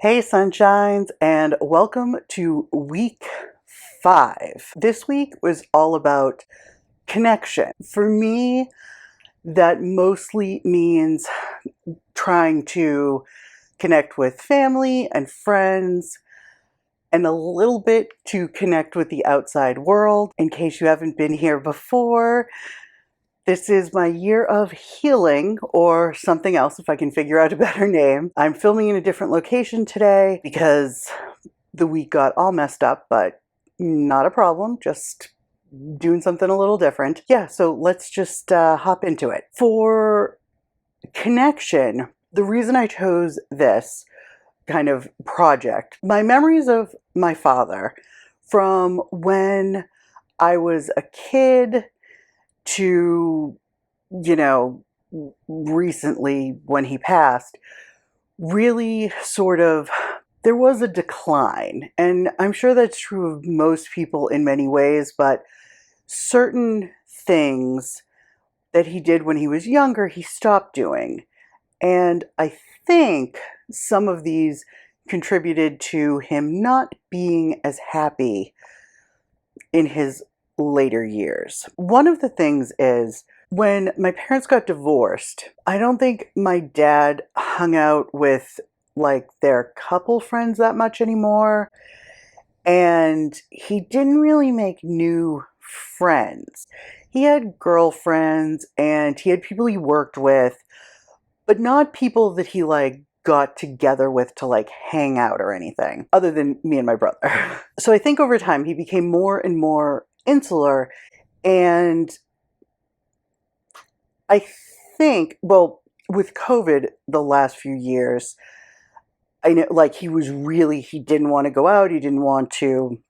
Hey sunshines, and welcome to week 5. This week was all about connection. For me, that mostly means trying to connect with family and friends and a little bit to connect with the outside world. In case you haven't been here before, this is my year of healing, or something else if I can figure out a better name. I'm filming in a different location today because the week got all messed up, but not a problem, just doing something a little different. Yeah, so let's just hop into it. For connection, the reason I chose this kind of project, my memories of my father from when I was a kid to, recently when he passed, really sort of, there was a decline. And I'm sure that's true of most people in many ways, but certain things that he did when he was younger, he stopped doing. And I think some of these contributed to him not being as happy in his later years. One of the things is when my parents got divorced, I don't think my dad hung out with like their couple friends that much anymore. And he didn't really make new friends. He had girlfriends and he had people he worked with, but not people that he got together with to hang out or anything, other than me and my brother. So I think over time he became more and more insular, and I think, well, with COVID the last few years, I know he didn't want to go out, he didn't want to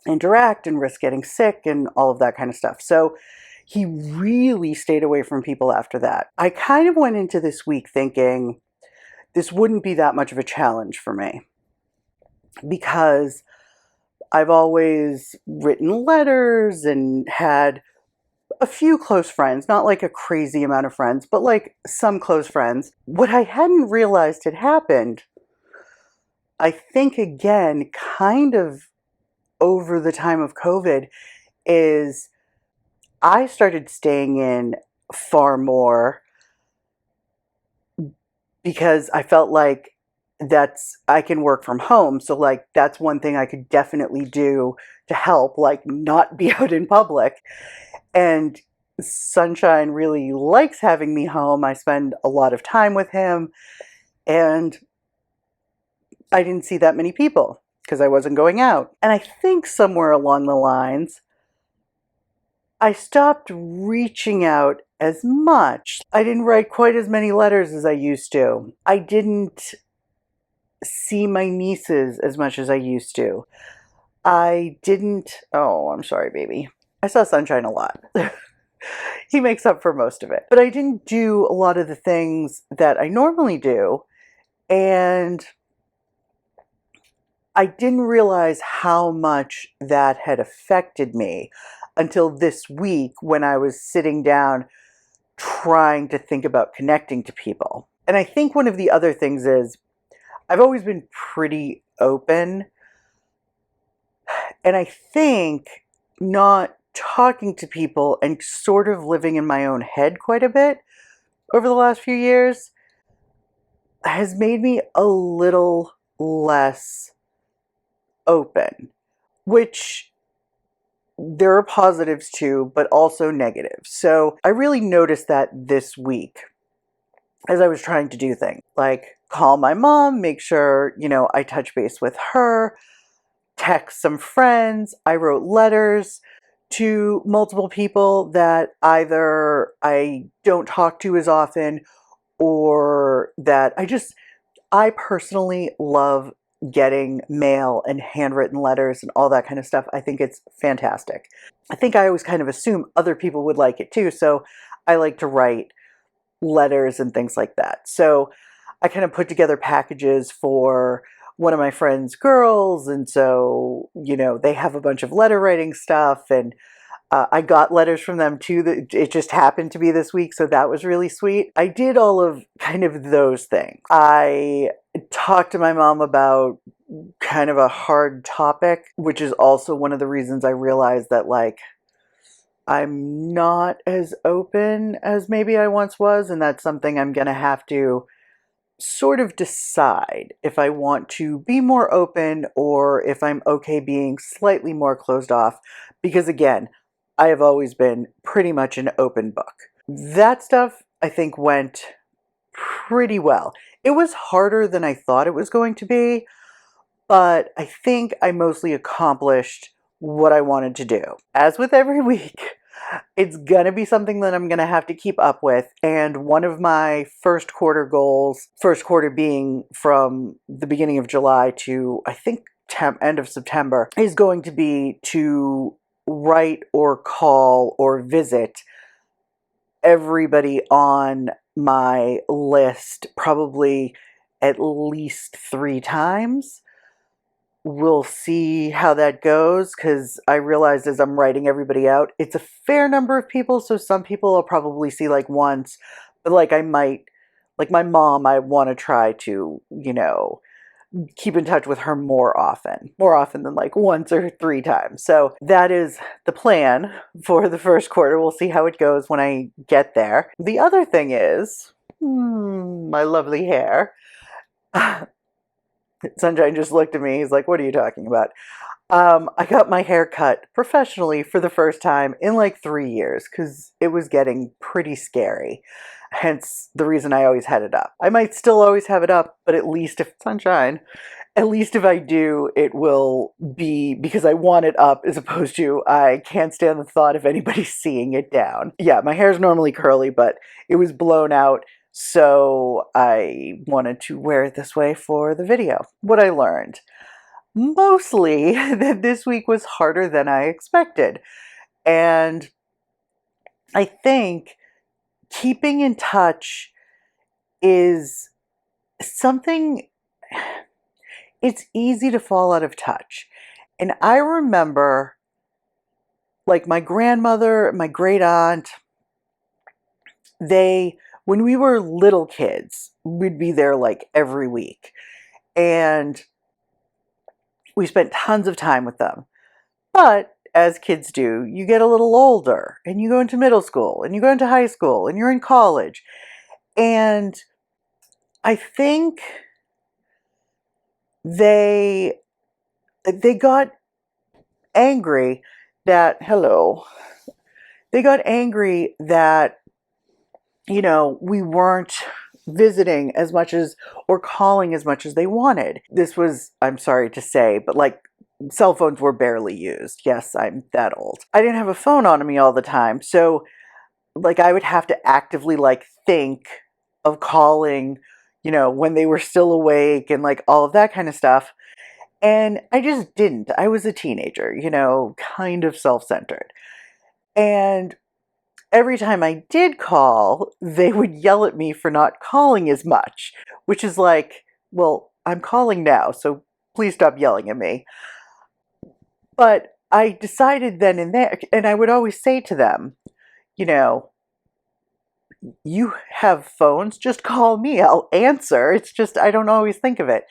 interact and risk getting sick and all of that kind of stuff. So he really stayed away from people after that. I kind of went into this week thinking this wouldn't be that much of a challenge for me because I've always written letters and had a few close friends, not like a crazy amount of friends, but some close friends. What I hadn't realized had happened, I think again, kind of over the time of COVID, is I started staying in far more because I felt like I can work from home. So that's one thing I could definitely do to help, not be out in public. And Sunshine really likes having me home. I spend a lot of time with him, and I didn't see that many people because I wasn't going out. And I think somewhere along the lines, I stopped reaching out as much. I didn't write quite as many letters as I used to. I didn't see my nieces as much as I used to. I didn't, oh, I'm sorry, baby. I saw Sunshine a lot. He makes up for most of it. But I didn't do a lot of the things that I normally do. And I didn't realize how much that had affected me until this week when I was sitting down trying to think about connecting to people. And I think one of the other things is I've always been pretty open. And I think not talking to people and sort of living in my own head quite a bit over the last few years has made me a little less open, which there are positives too, but also negatives. So I really noticed that this week as I was trying to do things like call my mom, make sure, I touch base with her, text some friends. I wrote letters to multiple people that either I don't talk to as often or that I personally love getting mail and handwritten letters and all that kind of stuff. I think it's fantastic. I think I always kind of assume other people would like it too, so I like to write letters and things like that. So I kind of put together packages for one of my friend's girls, and so, they have a bunch of letter writing stuff, and I got letters from them too. That it just happened to be this week, so that was really sweet. I did all of kind of those things. I talk to my mom about kind of a hard topic, which is also one of the reasons I realized that, like, I'm not as open as maybe I once was, and that's something I'm going to have to sort of decide if I want to be more open or if I'm okay being slightly more closed off. Because again, I have always been pretty much an open book. That stuff I think went pretty well. It was harder than I thought it was going to be, but I think I mostly accomplished what I wanted to do. As with every week, it's gonna be something that I'm gonna have to keep up with. And one of my first quarter goals, first quarter being from the beginning of July to I think end of September, is going to be to write or call or visit everybody on my list probably at least 3 times. We'll see how that goes, because I realized as I'm writing everybody out, it's a fair number of people. So some people I'll probably see like once, but like I might, like my mom, I want to try to, keep in touch with her more often than like once or 3 times. So that is the plan for the first quarter. We'll see how it goes when I get there. The other thing is, my lovely hair. Sunshine just looked at me. He's like, "What are you talking about?" I got my hair cut professionally for the first time in like 3 years because it was getting pretty scary. Hence the reason I always had it up. I might still always have it up, but at least if sunshine, at least if I do, it will be because I want it up as opposed to I can't stand the thought of anybody seeing it down. Yeah, my hair's normally curly, but it was blown out. So I wanted to wear it this way for the video. What I learned. Mostly that this week was harder than I expected. And I think keeping in touch is something, it's easy to fall out of touch. And I remember, like, my grandmother, my great aunt, when we were little kids, we'd be there like every week. And we spent tons of time with them. But as kids do, you get a little older and you go into middle school and you go into high school and you're in college. And I think they got angry that they got angry that we weren't visiting as much as or calling as much as they wanted. This was, I'm sorry to say, but like cell phones were barely used. Yes, I'm that old. I didn't have a phone on me all the time. So like I would have to actively like think of calling, when they were still awake and like all of that kind of stuff. And I just didn't. I was a teenager, kind of self-centered. And every time I did call, they would yell at me for not calling as much, which is like, well, I'm calling now, so please stop yelling at me. But I decided then and there, and I would always say to them, you have phones, just call me, I'll answer. It's just, I don't always think of it.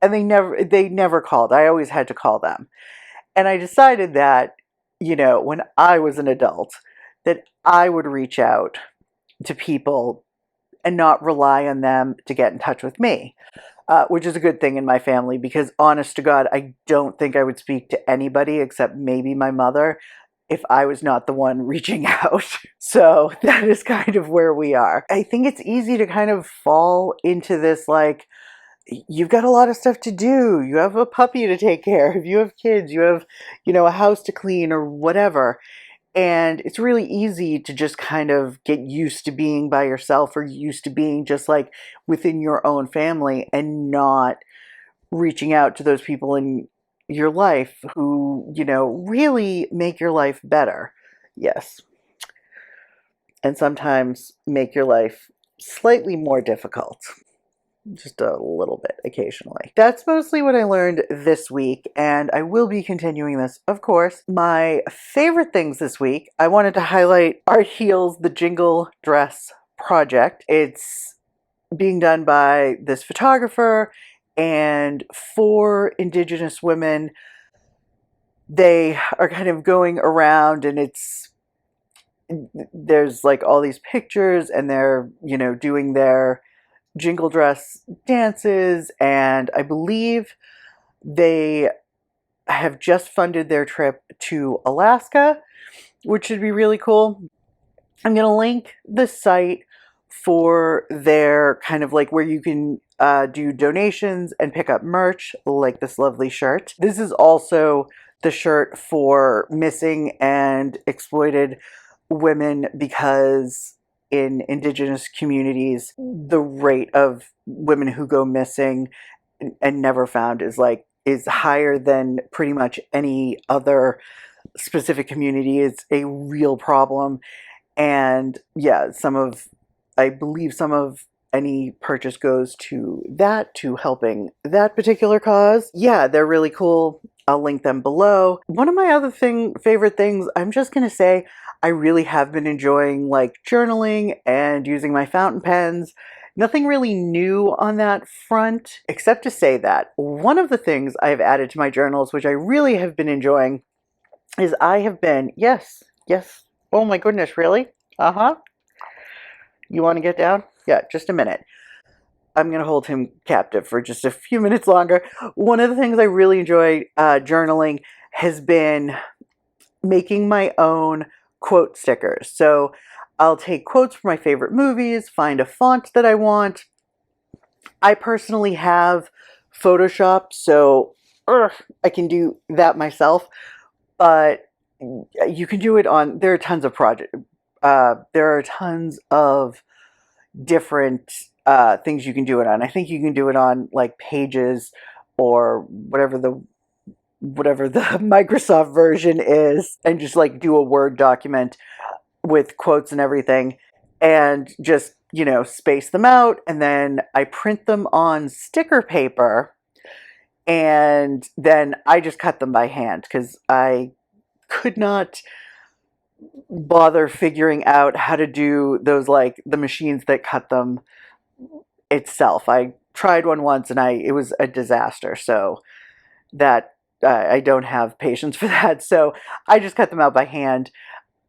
And they never called. I always had to call them. And I decided that, when I was an adult, that I would reach out to people and not rely on them to get in touch with me, which is a good thing in my family because, honest to God, I don't think I would speak to anybody except maybe my mother if I was not the one reaching out. So that is kind of where we are. I think it's easy to kind of fall into this, like, you've got a lot of stuff to do. You have a puppy to take care of. You have kids. You have, a house to clean or whatever. And it's really easy to just kind of get used to being by yourself or used to being just like within your own family and not reaching out to those people in your life who, really make your life better. Yes. And sometimes make your life slightly more difficult. Just a little bit occasionally. That's mostly what I learned this week, and I will be continuing this, of course. My favorite things this week, I wanted to highlight Art Heal's The Jingle Dress Project. It's being done by this photographer, and 4 Indigenous women. They are kind of going around, and there's like all these pictures, and they're, doing their jingle dress dances, and I believe they have just funded their trip to Alaska, which should be really cool. I'm going to link the site for their kind of like where you can do donations and pick up merch like this lovely shirt. This is also the shirt for missing and exploited women, because in Indigenous communities, the rate of women who go missing and never found is higher than pretty much any other specific community. It's a real problem. And yeah, I believe some of any purchase goes to helping that particular cause. Yeah, they're really cool. I'll link them below. One of my other favorite things, I'm just gonna say, I really have been enjoying like journaling and using my fountain pens. Nothing really new on that front, except to say that one of the things I've added to my journals, which I really have been enjoying, is yes, yes. Oh my goodness, really? Uh-huh. You want to get down? Yeah, just a minute. I'm going to hold him captive for just a few minutes longer. One of the things I really enjoy journaling has been making my own quote stickers. So I'll take quotes from my favorite movies, find a font that I want. I personally have Photoshop, so I can do that myself. But you can do it on, there are tons of there are tons of different things you can do it on. I think you can do it on like Pages or whatever the Microsoft version is, and just like do a Word document with quotes and everything, and just, space them out, and then I print them on sticker paper, and then I just cut them by hand because I could not bother figuring out how to do those, like the machines that cut them itself. I tried one once, and it was a disaster. So that I don't have patience for that. So I just cut them out by hand,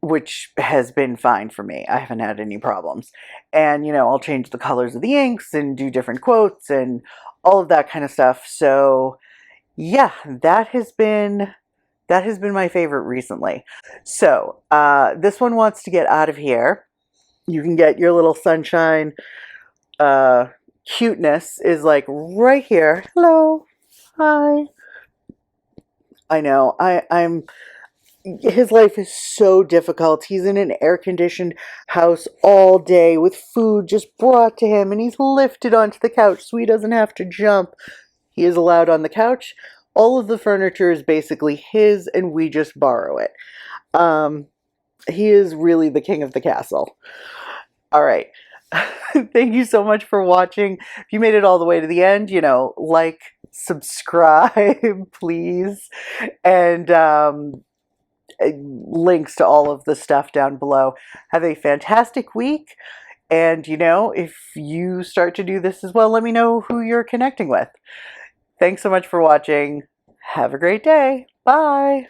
which has been fine for me. I haven't had any problems. And I'll change the colors of the inks and do different quotes and all of that kind of stuff. So yeah, that has been my favorite recently. So this one wants to get out of here. You can get your little sunshine cuteness is like right here. Hello. Hi. I know. I'm his life is so difficult. He's in an air-conditioned house all day with food just brought to him, and he's lifted onto the couch so he doesn't have to jump. He is allowed on the couch. All of the furniture is basically his, and we just borrow it. He is really the king of the castle. All right. Thank you so much for watching. If you made it all the way to the end, like, subscribe, please. And links to all of the stuff down below. Have a fantastic week. And, if you start to do this as well, let me know who you're connecting with. Thanks so much for watching. Have a great day. Bye.